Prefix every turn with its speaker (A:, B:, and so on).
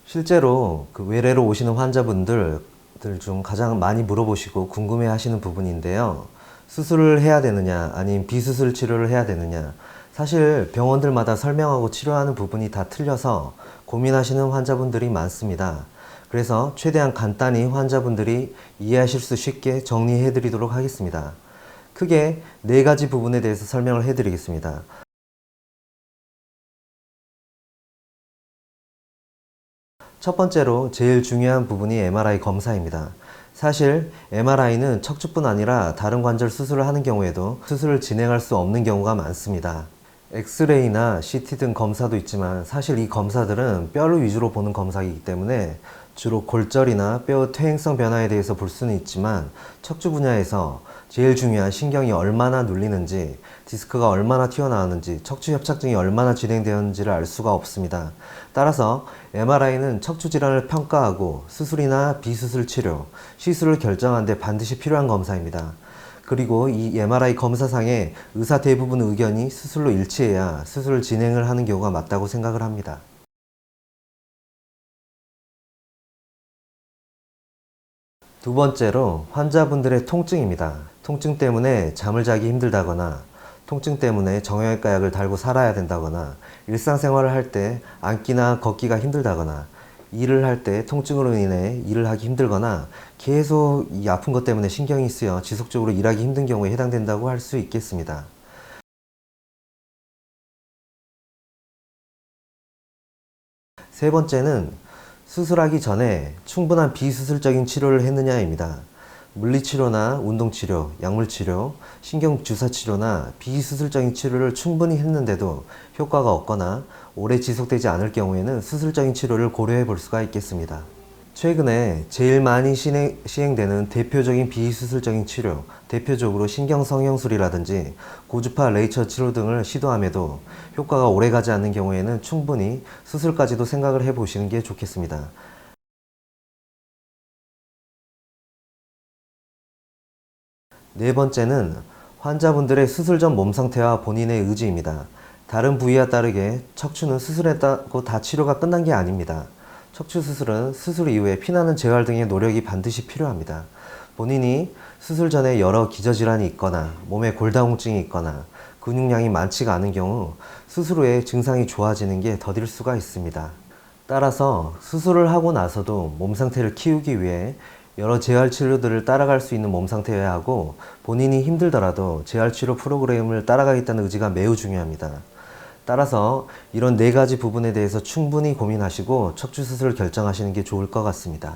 A: 실제로 그 외래로 오시는 환자분들 중 가장 많이 물어보시고 궁금해 하시는 부분인데요. 수술을 해야 되느냐, 아니면 비수술 치료를 해야 되느냐. 사실 병원들마다 설명하고 치료하는 부분이 다 틀려서 고민하시는 환자분들이 많습니다. 그래서 최대한 간단히 환자분들이 이해하실 수 쉽게 정리해 드리도록 하겠습니다. 크게 4가지 부분에 대해서 설명을 해 드리겠습니다. 첫 번째로 제일 중요한 부분이 MRI 검사입니다. 사실 MRI는 척추뿐 아니라 다른 관절 수술을 하는 경우에도 수술을 진행할 수 없는 경우가 많습니다. 엑스레이나 CT 등 검사도 있지만 사실 이 검사들은 뼈를 위주로 보는 검사이기 때문에 주로 골절이나 뼈 퇴행성 변화에 대해서 볼 수는 있지만 척추 분야에서 제일 중요한 신경이 얼마나 눌리는지, 디스크가 얼마나 튀어나왔는지, 척추 협착증이 얼마나 진행되었는지를 알 수가 없습니다. 따라서 MRI는 척추 질환을 평가하고 수술이나 비수술 치료, 시술을 결정하는 데 반드시 필요한 검사입니다. 그리고 이 MRI 검사상에 의사 대부분 의견이 수술로 일치해야 수술을 진행을 하는 경우가 맞다고 생각을 합니다. 두 번째로 환자분들의 통증입니다. 통증 때문에 잠을 자기 힘들다거나, 통증 때문에 정형외과 약을 달고 살아야 된다거나, 일상생활을 할 때 앉기나 걷기가 힘들다거나, 일을 할 때 통증으로 인해 일을 하기 힘들거나, 계속 이 아픈 것 때문에 신경이 쓰여 지속적으로 일하기 힘든 경우에 해당된다고 할 수 있겠습니다. 세 번째는 수술하기 전에 충분한 비수술적인 치료를 했느냐입니다. 물리치료나 운동치료, 약물치료, 신경주사치료나 비수술적인 치료를 충분히 했는데도 효과가 없거나 오래 지속되지 않을 경우에는 수술적인 치료를 고려해 볼 수가 있겠습니다. 최근에 제일 많이 시행되는 대표적인 비수술적인 치료, 대표적으로 신경성형술이라든지 고주파 레이저 치료 등을 시도함에도 효과가 오래가지 않는 경우에는 충분히 수술까지도 생각을 해 보시는 게 좋겠습니다. 네 번째는 환자분들의 수술 전 몸 상태와 본인의 의지입니다. 다른 부위와 다르게 척추는 수술했다고 다 치료가 끝난 게 아닙니다. 척추 수술은 수술 이후에 피나는 재활 등의 노력이 반드시 필요합니다. 본인이 수술 전에 여러 기저질환이 있거나 몸에 골다공증이 있거나 근육량이 많지가 않은 경우 수술 후에 증상이 좋아지는 게 더딜 수가 있습니다. 따라서 수술을 하고 나서도 몸 상태를 키우기 위해 여러 재활치료들을 따라갈 수 있는 몸 상태여야 하고, 본인이 힘들더라도 재활치료 프로그램을 따라가겠다는 의지가 매우 중요합니다. 따라서 이런 4가지 부분에 대해서 충분히 고민하시고 척추 수술을 결정하시는 게 좋을 것 같습니다.